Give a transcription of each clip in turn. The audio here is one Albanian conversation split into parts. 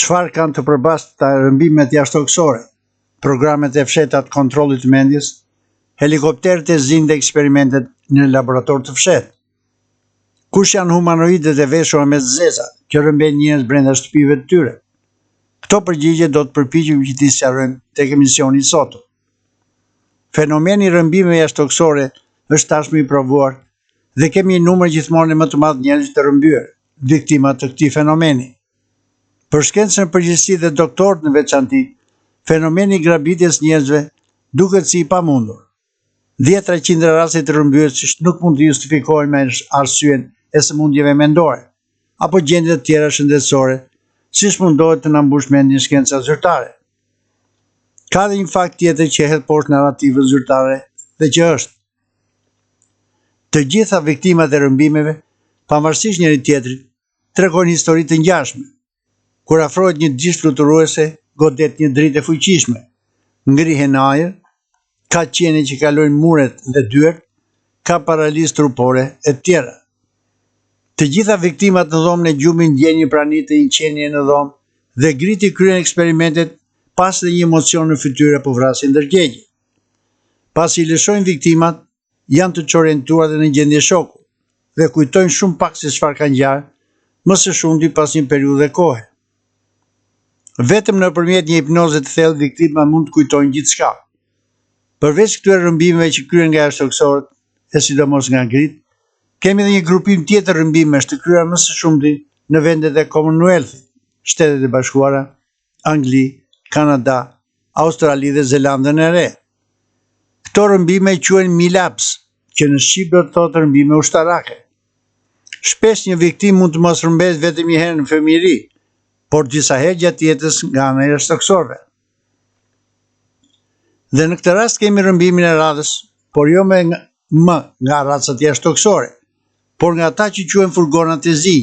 Çfarë kanë të përbashkëta rrëmbimet jashtëtoksore, programet e fshehta të kontrollit të mendjes, helikopterët e zinë dhe eksperimentet në laborator të fshehtë? Kush janë humanoidet e veshura me zeza që rrëmbejnë njerëz brenda shtëpive të tyre? Këto përgjigje do të përpiqem që t'i sqarojmë tek emisioni i sotëm. Fenomeni i rrëmbimeve jashtëtoksore është tashmë i provuar dhe kemi një numër gjithmonë më të madh njerëz të rrëmbyer, viktima të këtij fenomeni. Për shkencën në përgjithësi dhe doktorët në veçanti, fenomeni i grabitjes njerëzve duket si i pamundur. 10-300 raste të rrëmbyer nuk mund të justifikohen me arsyeën e sëmundjeve mendore apo gjendje të tjera shëndetësore, siç mundohet të na mbush mendjen shkenca zyrtare. Ka dhe një fakt tjetër që hedh poshtë narrativës zyrtare dhe që është: të gjitha viktimat e rrëmbimeve, pavarësisht njëri tjetrit, tregojnë histori të ngjashme. Kur afrohet një dish fluturuese, godet një dritë e fuqishme, ngrihen në ajër, ka qenie që kalojnë muret dhe dyert, ka paralizë trupore e tjera. Të gjitha viktimat në dhomën e gjumit ndjejnë një prani të një qenie në dhomë dhe griti kryen eksperimentet pas dhe një emocion në fytyrë apo vrasin ndërgjegje. Pasi i lëshojnë viktimat, janë të çorientuar dhe në gjendje shoku dhe kujtojnë shumë pak se çfarë kanë ngjarë, më së shumti pas një periudhe kohe. Vetëm nëpërmjet një hipnoze të thellë viktima mund të kujtojnë gjithçka. Përveç këtyre rrëmbimeve që kryen nga jashtëtoksorët, e sidomos nga ngrit, kemi edhe një grupim tjetër rrëmbimesh të kryera më së shumti në vendet e Commonwealth-it, Shtetet e Bashkuara, Angli, Kanada, Australi dhe Zelandën e Re. Këto rrëmbime quhen milaps, që në shqip do të thotë rrëmbime ushtarake. Shpesh një viktim mund të mos rrëmbes vetëm një herë në fëmijëri, por disa herë gjatë jetës nga ana e jashtëtoksorëve. Dhe në këtë rast kemi rrëmbimin e radhës, por jo më nga racat jashtëtoksore, por nga ata që quhen furgonat e zi,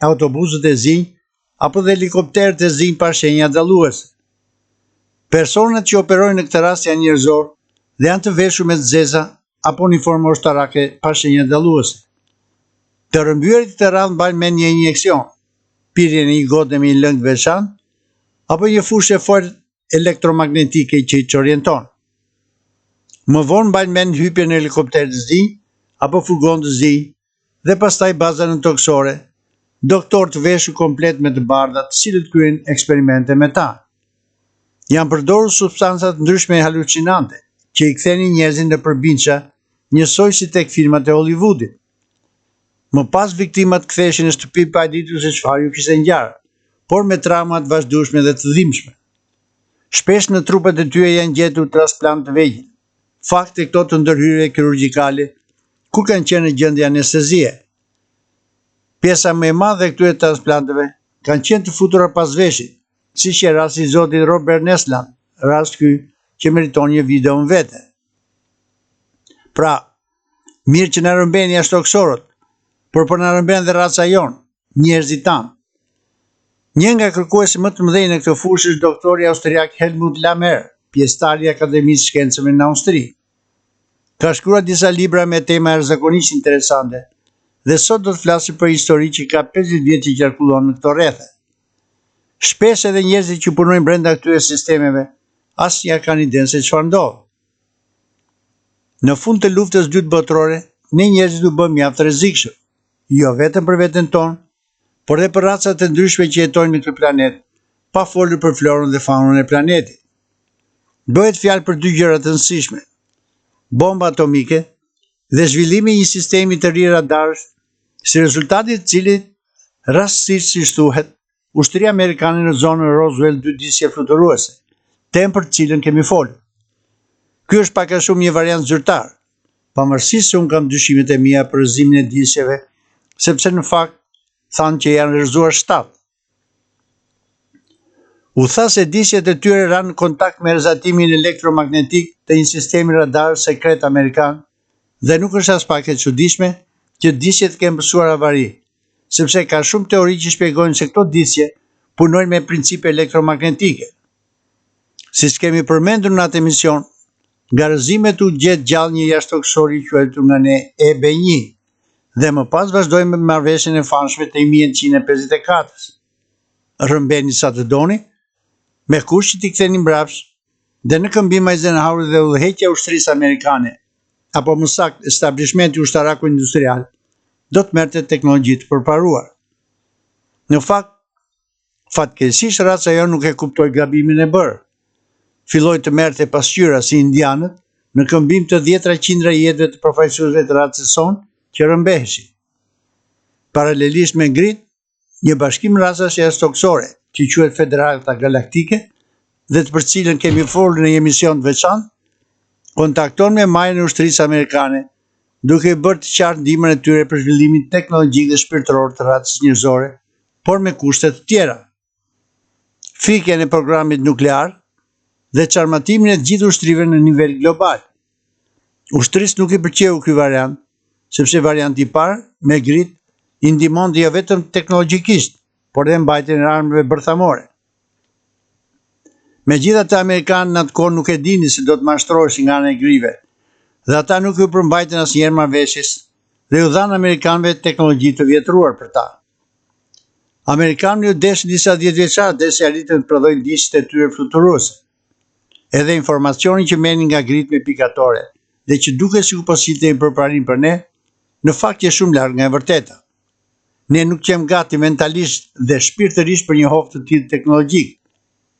autobusët e zi, apo dhe helikopterët e zi pa shenja dalluese. Personat që operojnë në këtë rast janë njerëzor dhe janë të veshur me zeza apo uniforma ushtarake pa shenja dalluese. Të rrëmbyerit të radhë mbajnë mend një injeksion, pirjen e një gode me një lëng të veçantë, apo një fushë fort elektromagnetike që i çorienton. Më vonë mbajnë mend hypjen në helikopter të zi apo furgon të zi dhe pastaj bazën toksore, doktor të veshur komplet me të bardha, të cilët kryejnë eksperimente me ta. Janë përdorur substanca të ndryshme halucinante që i kthenin njerëzin në përbinça, njësoj si tek filmat e Hollywoodit. Më pas viktimat ktheheshin në shtëpi pa ditur se çfarë ju kishte ngjarë, por me trauma të vazhdueshme dhe të dhimbshme. Shpesh në trupat e tyre janë gjetur transplant të vegjël, fakte këto të ndërhyrjeve kirurgjikale, ku kanë qenë në gjendje anestezie. Pjesa më e madhe e këtyre transplanteve kanë qenë të futura pas veshit, siç e rasti i zotit Robert Nesland, rast ky që meriton një video në vete. Pra, mirë që na rrëmbejnë jashtëtoksorët, por po na rrëmben dhe raca jonë, njerëzit tanë. Një nga kërkuesit më të mëdhenj në këtë fushë është doktori austriak Helmut Lammer, pjesëtar i Akademisë Shkencave në Austri. Ka shkruar disa libra me tema jashtëzakonisht interesante dhe sot do të flasim për histori që ka 50 vjet që qarkullon në këto rrethe. Shpesh edhe njerëzit që punojnë brenda këtyre sistemeve asnjëherë kanë idenë se çfarë ndodh. Në fund të luftës dytë botërore, ne njerëzit u bëm mjaft rrezikshëm, jo vetëm për veten tonë, por edhe për racat e ndryshme që jetojnë në këtë planet, pa folur për florën dhe faunën e planetit. Bëhet fjalë për dy gjëra të rëndësishme: bomba atomike dhe zhvillimi i një sistemi të ri radarësh, si rezultati të cilit, rastësisht si thuhet, ushtria amerikane në zonën Roswell 2 disje fluturuese, temë për të cilën kemi folur. Ky është pak a shumë një variant zyrtar, pavarësisht se unë kam dyshimet e mia për rrëzimin e disjeve, sepse në fakt thanë që janë rrëzuar 7. U tha se disjet e tyre ranë në kontakt me rrezatimin elektromagnetik të një sistemi radar sekret amerikan dhe nuk është as pak e çuditshme që disjet kenë mësuar avari, sepse ka shumë teori që shpjegojnë se këto disje punojnë me principe elektromagnetike. Siç kemi përmendur në atë emision, nga rrëzimet u gjet gjallë një jashtëtoksor i quajtur nga ne EB1 dhe më pas vazhdojmë me marrëveshjen e famshme të 1954-s. rrëmbeni sa të doni, me kusht që t'i ktheni mbrapsht dhe në këmbim Eisenhower dhe udhëheqja e ushtrisë amerikane, apo më saktë establishmenti ushtaraku industrial, do të merrte teknologji të përparuar. Në fakt, fatkeqësisht raca jo nuk e kuptoi gabimin e bërë. Filloi të merrte pasqyra si indianët në këmbim të 10 qindra jetëve të përfaqësuesve të racës sonë që rrëmbeheshin. Paralelisht me ngrit, një bashkim racash jashtëtoksore, që quhet Federata Galaktike, dhe të për cilën kemi folur në një emision të veçantë, kontakton me majën e ushtrisë amerikane, duke bërë të qartë ndihmën e tyre për zhvillimin teknologjik dhe shpirtëror të racës njerëzore, por me kushte të tjera. Frikjen e programit nuklear dhe çarmatimin e të gjithë ushtrive në nivel global. Ushtrisë nuk i pëlqeu ky variant, sepse varianti i parë, me grit, i ndihmonte jo vetëm teknologjikisht, por edhe mbajtjen e armëve bërthamore. Megjithatë, amerikanët në atë kohë nuk e dinin se do të mashtroheshin nga ana e grive, dhe ata nuk u përmbajtën asnjëherë marrëveshjes dhe u dhanë amerikanëve teknologji të vjetruar për ta. Amerikanët u deshin disa 10 vjeçar derisa arritën të prodhojnë diçet e tyre fluturuese. Edhe informacioni që merrnin nga grit me pikatore dhe që duket sikur po siltej përparim për ne, në fakt është shumë larg nga e vërteta. Ne nuk qem gati mentalisht dhe shpirtërisht për një hoftë të tillë teknologjik,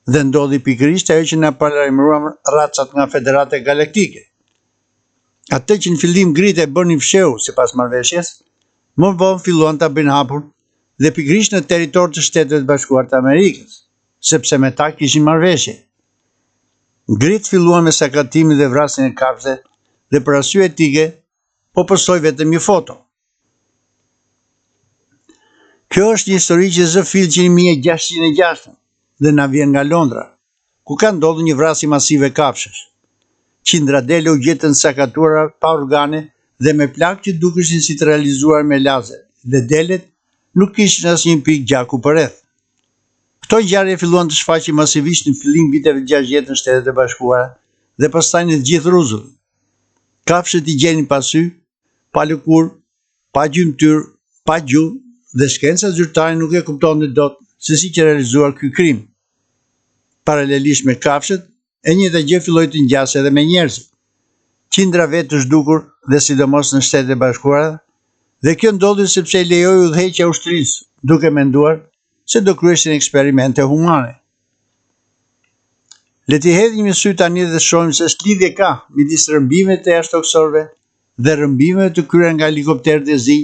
dhe ndodhi pikërisht ajo që na paralajmëruan racat nga Federata Galaktike. Atë që në fillim grit e bënin fsheu sipas marrëveshjes, më vonë filluan ta bëjnë hapur dhe pikërisht në territor të Shteteve të Bashkuara të Amerikës, sepse me ta kishin marrëveshje. Grit filluan me sakratimin dhe vrasjen e kafshëve dhe për arsye etike po postoj vetëm një foto. Kjo është një histori që zë fillë në 1606 dhe na vjen nga Londra, ku ka ndodhur një vrasje masive kafshësh. Qindra dele u gjetën sakatuara pa organe dhe me plagë që dukeshin si të realizuar me lazer, dhe delet nuk kishin asnjë pikë gjaku përreth. Këto ngjarje filluan të shfaqen masivisht në fillim viteve 60 në Shtetet e Bashkuara dhe pastaj në të gjithë rruzull. Kafshët i gjenin pa sy, pa lëkurë, pa gjymtyr, pa gjuhë, dhe shkenca zyrtare nuk e kuptonte dot se si që realizuar ky krim. Paralelisht me kafshët, e njëjta gjë filloi të ngjasë edhe me njerëzit. Qindra vetë të zhdukur dhe sidomos në Shtetet e Bashkuara, dhe kjo ndodhi sepse i lejoi udhëheqja e ushtrisë, duke menduar se do kryeshin eksperimente humane. Le t'i hedhim një sy tani dhe shohim se lidhje ka midis rrëmbimeve të jashtëtoksorëve dhe rrëmbimeve të kryer nga helikopterët e zi,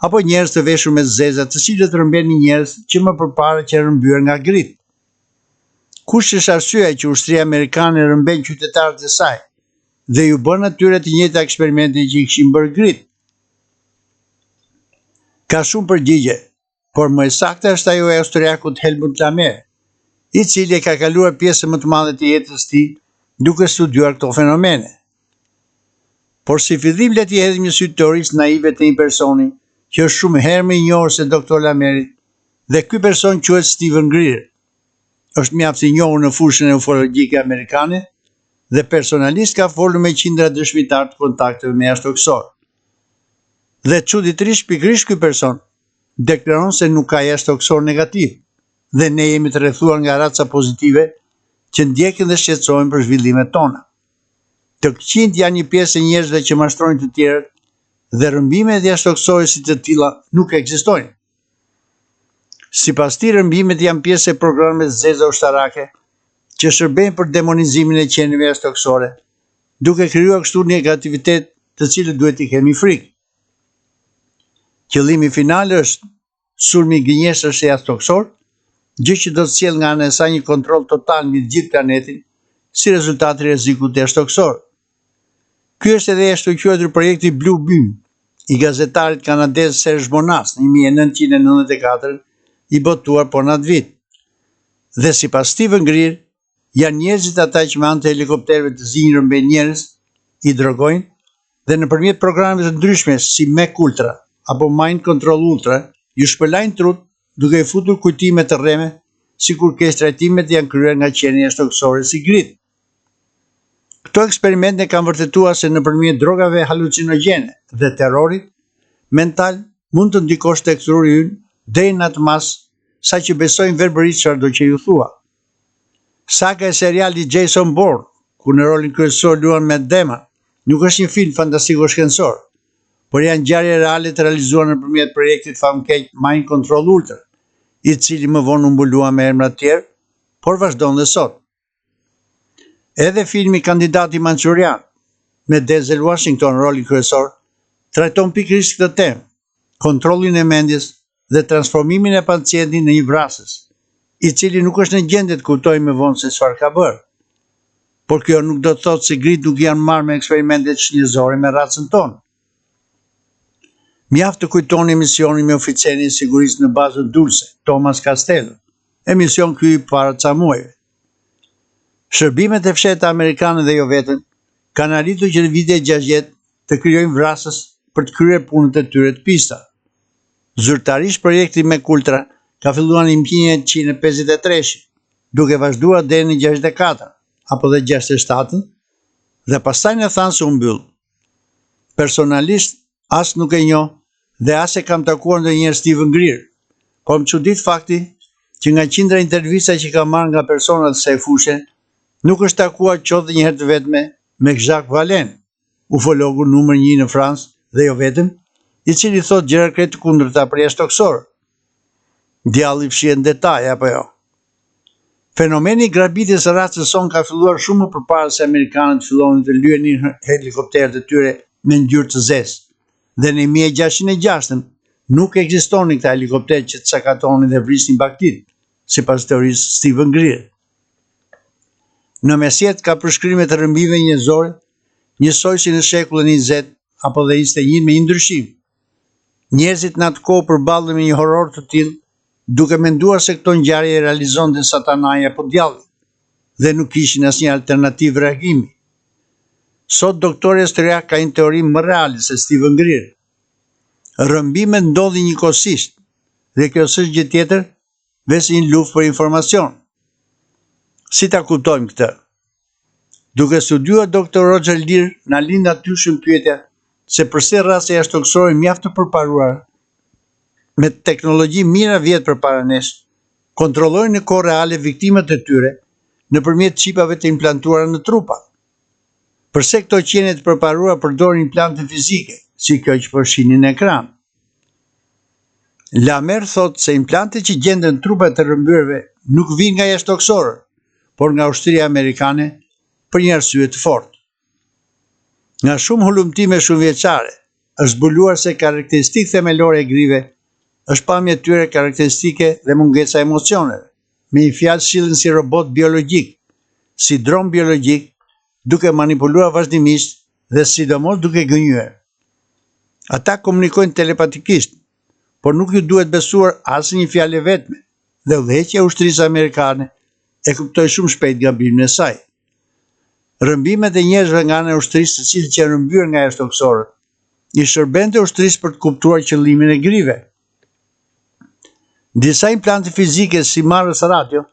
apo njerëz të veshur me zeza, të cilët rrëmbenin njerëz që më përpara që rrëmbyer nga grit. Kush është arsyeja që ushtria amerikane rrëmben qytetarët e saj dhe ju bën atyre të njëjta eksperimente që i kishin bërë grit? Ka shumë përgjigje, por më e saktë është ajo e austriakut Helmut Lamé, i cili e ka kaluar pjesën më të madhe të jetës së tij duke studiuar këto fenomene. Por si fillim le t'i hedhim një sy teorisë naive të një personi që është shumë herë më i njohur se Dr. Lameri, dhe ky person quhet Stephen Greer. Është mjaft i njohur në fushën e ufologjike amerikane dhe personalisht ka folur me qindra dëshmitar të kontakteve me jashtëtoksorë. Dhe çuditërisht pikërisht ky person deklaron se nuk ka jashtëtoksor negativ, dhe ne jemi të rrethuar nga raca pozitive që ndjekin dhe shqetësohen për zhvillimet tona. Të këqinjt janë një pjesë e njerëzve që mashtrojnë të tjerët dhe rrëmbimet jashtëtoksore si të tilla nuk ekzistojnë. Sipas tij, rrëmbimet janë pjesë e programeve të zeza ushtarake që shërbejnë për demonizimin e qenieve jashtëtoksore, duke krijuar kështu negativitet të cilët duhet i kemi frikë. Qëllimi final është sulmi gënjeshtër se jashtëtoksor, gjë që do të sjellë nga ana e saj një kontroll total mbi gjithë planetin, si rezultat i rrezikut jashtëtoksor. Ky është edhe ashtu quajtur projekti Blue Beam i gazetarit kanadez Serge Bonas në 1994, i botuar por në atë vit. Dhe sipas Stephen Greer, janë njerëzit ata që me anë të helikopterëve të zi rrëmbejnë njerëz, i drogojnë dhe nëpërmjet programeve të ndryshme si Mac Ultra apo Mind Control Ultra, ju shpërlajnë trut duke i futur kujtime të rreme, sikur që trajtimet janë kryer nga qenia jashtëtoksore si grit. Këto eksperimente kanë vërtetuar se nëpërmjet drogave halucinogjene dhe terrorit mental mund të ndikosh tek truri ynë deri në atë mas sa që besojnë verbërisht çfarëdo që ju thua. Saga e serialit Jason Bourne, ku në rolin kryesor luan Matt Damon, nuk është një film fantastiko-shkencor, por janë ngjarje reale të realizuar nëpërmjet projektit famkeq Mind Control Ultra, i cili më vonë u mbulua me emra të tjerë, por vazhdon dhe sot. Edhe filmi Kandidati Manchurian, me Denzel Washington në rolin kryesor, trajton pikërisht këtë temë, kontrollin e mendjes dhe transformimin e pacientit në një vrasës, i cili nuk është në gjendje të kuptojë më vonë se çfarë ka bërë. Por kjo nuk do të thotë se grit nuk janë marrë me eksperimentet shënjëzore me racën tonë. Mjaft të kujtoni emisionin me oficerin e sigurisë në bazën Dulce, Thomas Castello, emision ky para ca muajve. Shërbimet e fshehta amerikane dhe jo vetëm kanë arritur që në vitet 60 të krijojnë vrasës për të kryer punët e tyre të pista. Zyrtarisht projekti MKUltra ka filluar në 1953, duke vazhduar deri në 64 apo dhe 67 dhe pastaj në thanë se u mbyll. Personalisht as nuk e njoh dhe as e kam takuar ndonjëherë Steven Greer, por më çudit fakti që nga qindra intervista që kam marrë nga persona të kësaj fushe, nuk është takuar qoftë një herë të vetme me Jacques Vallée, ufologu numër 1 në Francë dhe jo vetëm, i cili thot gjëra krejt të kundërta për jashtëtoksor. Djalli fshihet në detaj apo jo? Fenomeni i grabitjes së racës son ka filluar shumë më përpara se amerikanët fillonin të lyenin helikopterët e tyre me ngjyrë të zezë. Dhe në 1606 nuk ekzistonin këta helikopterë që të sakatonin dhe vrisnin baktit, sipas teorisë Steven Greer. Në mesjet ka përshkrime të rrëmbimeve njerëzore, njësoj si në shekullin 20 apo dhe 21 me një ndryshim. Njerëzit në atë kohë përballën me një horror të tillë, duke menduar se këto ngjarje e realizonte Satanai apo djalli dhe nuk kishin asnjë alternativë reagimi. Sot doktori austriak ka një teori më reale se Steven Greer. Rrëmbimet ndodhin njëkohësisht dhe kjo s'është gjë tjetër veçse një luftë për informacion. Si ta kuptojmë këtë? Duke studiuar Dr. Roger Leir na lind natyrshëm pyetja se përse raca jashtëtoksore mjaft të përparuar me teknologji mira vjet përpara nesh kontrollojnë në kohë reale viktimat e tyre nëpërmjet çipave të implantuara në trupa. Përse këto qenie të përparuara përdorin implante fizike, si kjo që po shihni në ekran? Lamer thot se implantet që gjenden në trupat e rrëmbyrëve nuk vijnë nga jashtëtoksorët, por nga ushtria amerikane për një arsye të fortë. Nga shumë hulumtime shumëvjeçare, është zbuluar se karakteristikë themelore e grive është pamja e tyre karakteristike dhe mungesa e emocioneve. Me një fjalë sillen si robot biologjik, si dron biologjik, duke manipuluar vazhdimisht dhe sidomos duke gënjur. Ata komunikojnë telepatikisht, por nuk ju duhet besuar asnjë fjalë vetme, dhe udhëheqja e ushtrisë amerikane e kuptoi shumë shpejt gabimin e saj. Rrëmbimet e njerëzve nga ana e ushtrisë të cilët që rrëmbyer nga jashtëtoksorët, i shërbente ushtrisë për të kuptuar qëllimin e grive. Disa implante fizike si marrës radio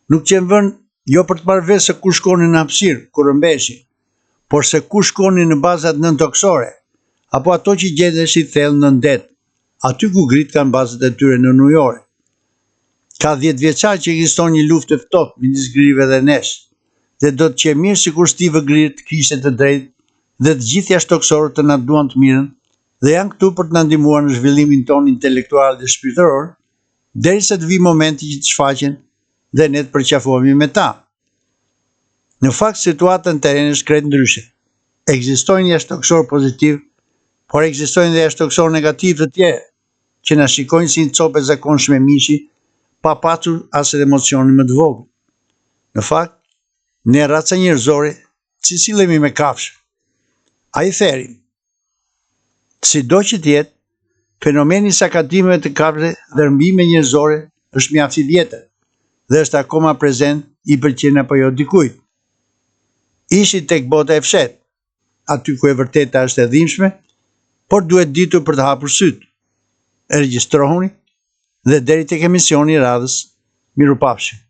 nuk qenë vënë jo për të marrë vesh se ku shkonin në hapësirë, kur rëmbeshin, por se ku shkonin në bazat nëntoksore, apo ato që gjendeshin thellë nën det, aty ku grit kanë bazat e tyre në New York. Ka 10 vjeçar që ekziston një luftë e ftohtë midis grive dhe nesh, dhe do të qenë mirë sikur Steve Greer të kishte të drejtë dhe të gjithë jashtëtoksorët të na duan të mirën dhe janë këtu për të na ndihmuar në zhvillimin tonë intelektual dhe shpirtëror, derisa të vijë momenti që të shfaqen dhe ne të përqafohemi me ta. Në fakt, situata në teren është krejt ndryshe. Ekzistojnë jashtëtoksor pozitiv, por ekzistojnë dhe jashtëtoksor negativ të tjerë, që na shikojnë si një copë e zakonshme mishi, pa pasur as emocionin më të vogël. Në fakt, ne raca njerëzore, si sillemi me kafshë. Ai therim, sido që të jetë, fenomeni i sakatimeve të kafshëve dhe rrëmbime njerëzore është mjaft i vjetër dhe është akoma prezent i pëlqen apo jo dikujt. Ishi tek bota e fshetë, aty ku e vërteta është e dhimbshme, por duhet ditur për të hapur syt. Regjistrohuni dhe deri tek emisioni i radhës. Mirupafshim.